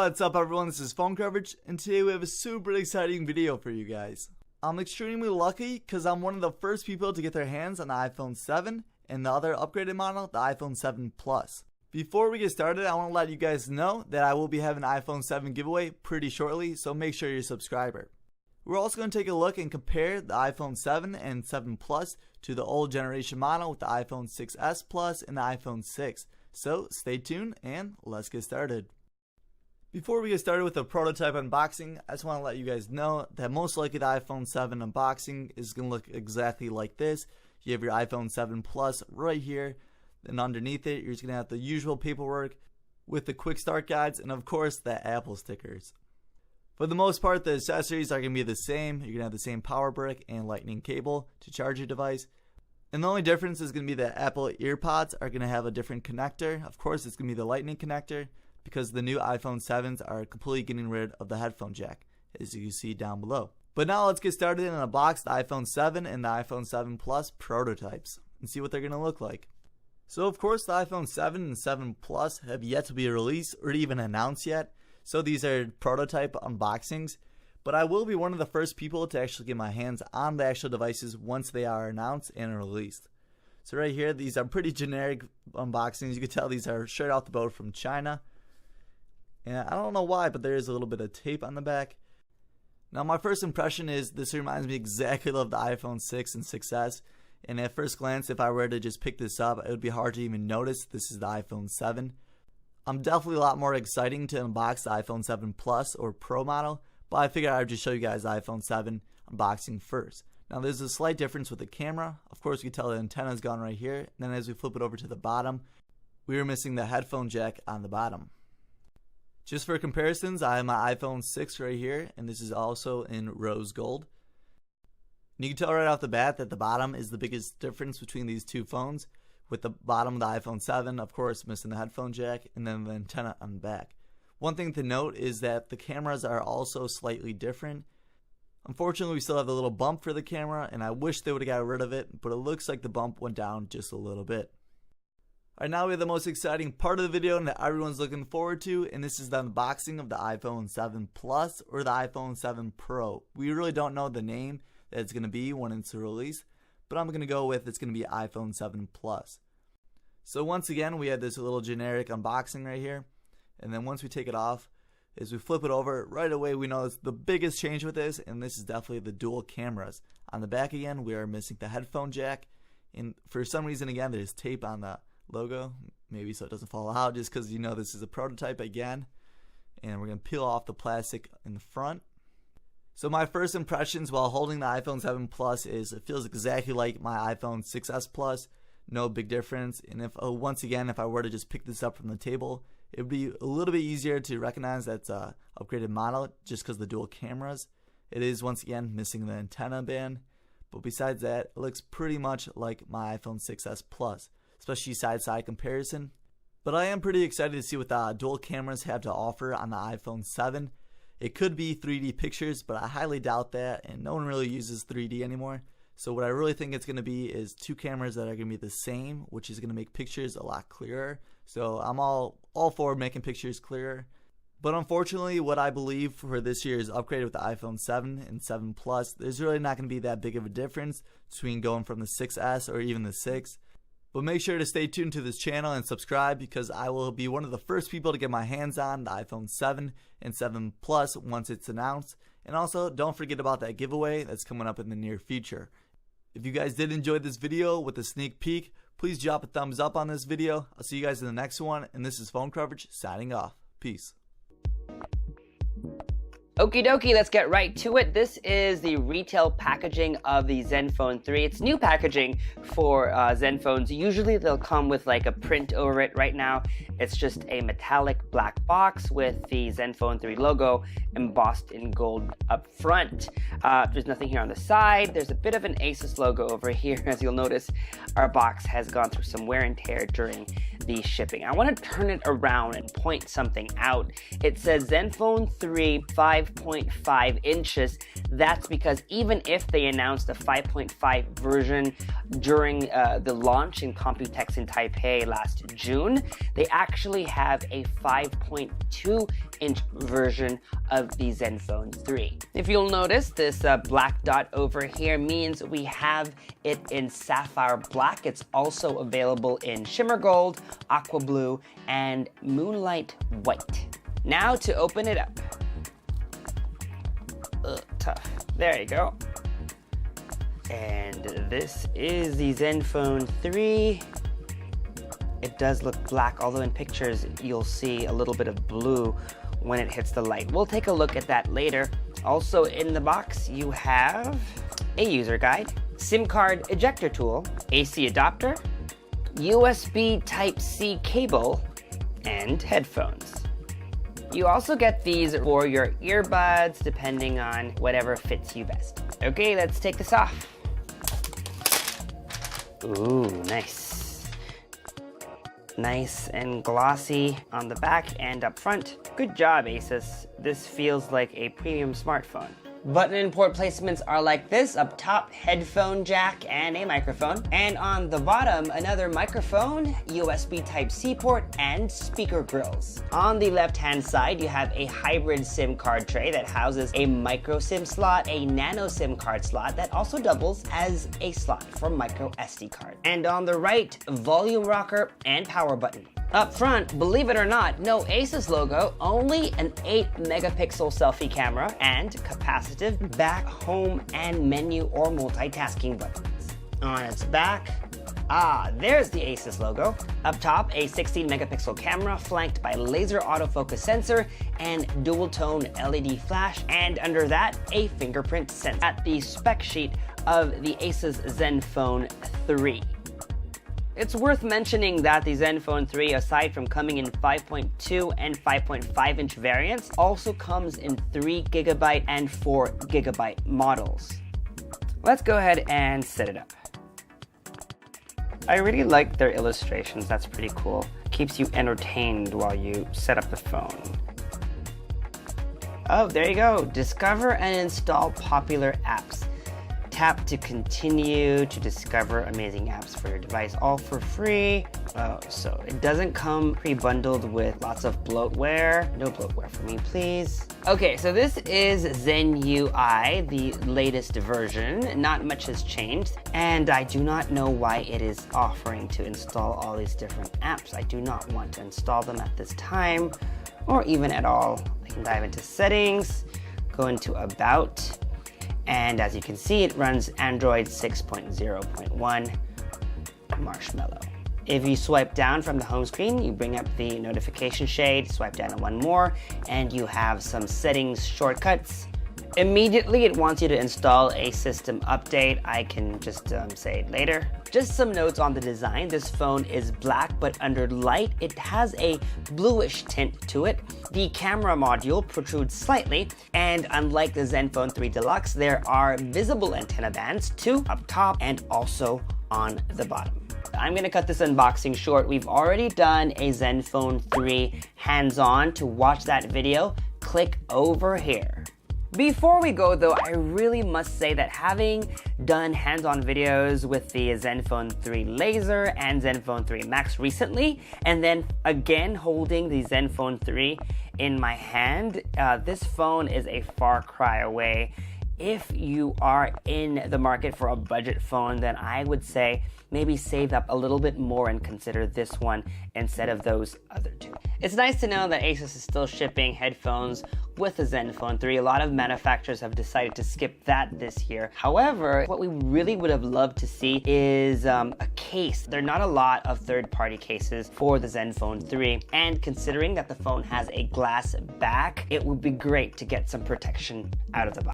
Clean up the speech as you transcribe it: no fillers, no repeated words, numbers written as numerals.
What's up everyone, this is Phone Coverage, and today we have a super exciting video for you guys. I'm extremely lucky because I'm one of the first people to get their hands on the iPhone 7 and the other upgraded model, the iPhone 7 Plus. Before we get started, I want to let you guys know that I will be having an iPhone 7 giveaway pretty shortly, so make sure you're a subscriber. We're also going to take a look and compare the iPhone 7 and 7 Plus to the old generation model with the iPhone 6s Plus and the iPhone 6. So stay tuned and let's get started. Before we get started with the prototype unboxing, I just want to let you guys know that most likely the iPhone 7 unboxing is going to look exactly like this. You have your iPhone 7 Plus right here, and underneath it you're just going to have the usual paperwork with the quick start guides and of course the Apple stickers. For the most part, the accessories are going to be the same. You're going to have the same power brick and lightning cable to charge your device. And the only difference is going to be that Apple EarPods are going to have a different connector. Of course, it's going to be the lightning connector, because the new iPhone 7s are completely getting rid of the headphone jack, as you can see down below. But now let's get started and unbox the iPhone 7 and the iPhone 7 Plus prototypes and see what they're going to look like. So of course the iPhone 7 and 7 Plus have yet to be released or even announced yet, so these are prototype unboxings. But I will be one of the first people to actually get my hands on the actual devices once they are announced and released. So right here, these are pretty generic unboxings. You can tell these are straight out the boat from China. And I don't know why, but there is a little bit of tape on the back. Now my first impression is this reminds me exactly of the iPhone 6 and 6s. And at first glance, if I were to just pick this up, it would be hard to even notice this is the iPhone 7. I'm definitely a lot more exciting to unbox the iPhone 7 Plus or Pro model, but I figured I would just show you guys the iPhone 7 unboxing first. Now there's a slight difference with the camera. Of course you can tell the antenna is gone right here. And then as we flip it over to the bottom, we were missing the headphone jack on the bottom. Just for comparisons, I have my iPhone 6 right here, and this is also in rose gold. And you can tell right off the bat that the bottom is the biggest difference between these two phones, with the bottom of the iPhone 7, of course, missing the headphone jack, and then the antenna on the back. One thing to note is that the cameras are also slightly different. Unfortunately, we still have the little bump for the camera, and I wish they would have got rid of it, but it looks like the bump went down just a little bit. Alright, now we have the most exciting part of the video that everyone's looking forward to, and this is the unboxing of the iPhone 7 Plus or the iPhone 7 Pro. We really don't know the name that it's going to be when it's released, but I'm going to go with it's going to be iPhone 7 Plus. So once again, we had this little generic unboxing right here, and then once we take it off, as we flip it over, right away we know it's the biggest change with this, and this is definitely the dual cameras. On the back again, we are missing the headphone jack, and for some reason again, there's tape on the logo, maybe so it doesn't fall out, just because you know this is a prototype again. And we're going to peel off the plastic in the front. So my first impressions while holding the iPhone 7 Plus is it feels exactly like my iPhone 6s Plus, no big difference. And if once again, if I were to just pick this up from the table, it would be a little bit easier to recognize that's a upgraded model just because the dual cameras. It is once again missing the antenna band, but besides that, it looks pretty much like my iPhone 6s Plus, especially side-to-side comparison. But I am pretty excited to see what the dual cameras have to offer on the iPhone 7. It could be 3D pictures, but I highly doubt that, and no one really uses 3D anymore. So what I really think it's going to be is two cameras that are going to be the same, which is going to make pictures a lot clearer. So I'm all for making pictures clearer. But unfortunately, what I believe for this year's upgrade with the iPhone 7 and 7 Plus, there's really not going to be that big of a difference between going from the 6s or even the 6. But make sure to stay tuned to this channel and subscribe, because I will be one of the first people to get my hands on the iPhone 7 and 7 Plus once it's announced. And also, don't forget about that giveaway that's coming up in the near future. If you guys did enjoy this video with a sneak peek, please drop a thumbs up on this video. I'll see you guys in the next one, and this is Phone Coverage signing off. Peace. Okie dokie, let's get right to it. This is the retail packaging of the Zenfone 3. It's new packaging for Zenphones. Usually they'll come with like a print over it. Right now, it's just a metallic black box with the Zenfone 3 logo embossed in gold up front. There's nothing here on the side. There's a bit of an Asus logo over here. As you'll notice, our box has gone through some wear and tear during the shipping. I want to turn it around and point something out. It says Zenfone 3 5 5.5 inches. That's because even if they announced a 5.5 version during the launch in Computex in Taipei last June, they actually have a 5.2-inch version of the Zenfone 3. If you'll notice, this black dot over here means we have it in sapphire black. It's also available in shimmer gold, aqua blue, and moonlight white. Now to open it up. Tough. There you go. And this is the Zenfone 3. It does look black, although in pictures you'll see a little bit of blue when it hits the light. We'll take a look at that later. Also in the box you have a user guide, SIM card ejector tool, AC adapter, USB Type-C cable, and headphones. You also get these for your earbuds, depending on whatever fits you best. Okay, let's take this off. Ooh, nice. Nice and glossy on the back and up front. Good job, Asus. This feels like a premium smartphone. Button and port placements are like this. Up top, headphone jack and a microphone. And on the bottom, another microphone, USB Type-C port, and speaker grills. On the left-hand side, you have a hybrid SIM card tray that houses a micro SIM slot, a nano SIM card slot that also doubles as a slot for micro SD card. And on the right, volume rocker and power button. Up front, believe it or not, no Asus logo, only an 8-megapixel selfie camera and capacitive back, home, and menu or multitasking buttons. On its back, there's the Asus logo. Up top, a 16-megapixel camera flanked by laser autofocus sensor and dual-tone LED flash, and under that, a fingerprint sensor. At the spec sheet of the Asus Zenfone 3. It's worth mentioning that the Zenfone 3, aside from coming in 5.2 and 5.5 inch variants, also comes in 3GB and 4GB models. Let's go ahead and set it up. I really like their illustrations, that's pretty cool. Keeps you entertained while you set up the phone. Oh, there you go. Discover and install popular apps. Tap to continue to discover amazing apps for your device, all for free. Oh, so it doesn't come pre-bundled with lots of bloatware. No bloatware for me, please. Okay, so this is Zen UI, the latest version. Not much has changed, and I do not know why it is offering to install all these different apps. I do not want to install them at this time, or even at all. I can dive into settings, go into about, and as you can see, it runs Android 6.0.1 Marshmallow. If you swipe down from the home screen, you bring up the notification shade, swipe down one more, and you have some settings shortcuts. Immediately, it wants you to install a system update. I can just say it later. Just some notes on the design. This phone is black, but under light, it has a bluish tint to it. The camera module protrudes slightly, and unlike the Zenfone 3 Deluxe, there are visible antenna bands, 2 up top and also on the bottom. I'm gonna cut this unboxing short. We've already done a Zenfone 3 hands-on. To watch that video, click over here. Before we go though, I really must say that having done hands-on videos with the Zenfone 3 Laser and Zenfone 3 Max recently, and then again holding the Zenfone 3 in my hand, this phone is a far cry away. If you are in the market for a budget phone, then I would say maybe save up a little bit more and consider this one instead of those other two. It's nice to know that Asus is still shipping headphones with the Zenfone 3. A lot of manufacturers have decided to skip that this year. However, what we really would have loved to see is a case. There are not a lot of third-party cases for the Zenfone 3, and considering that the phone has a glass back, it would be great to get some protection out of the box.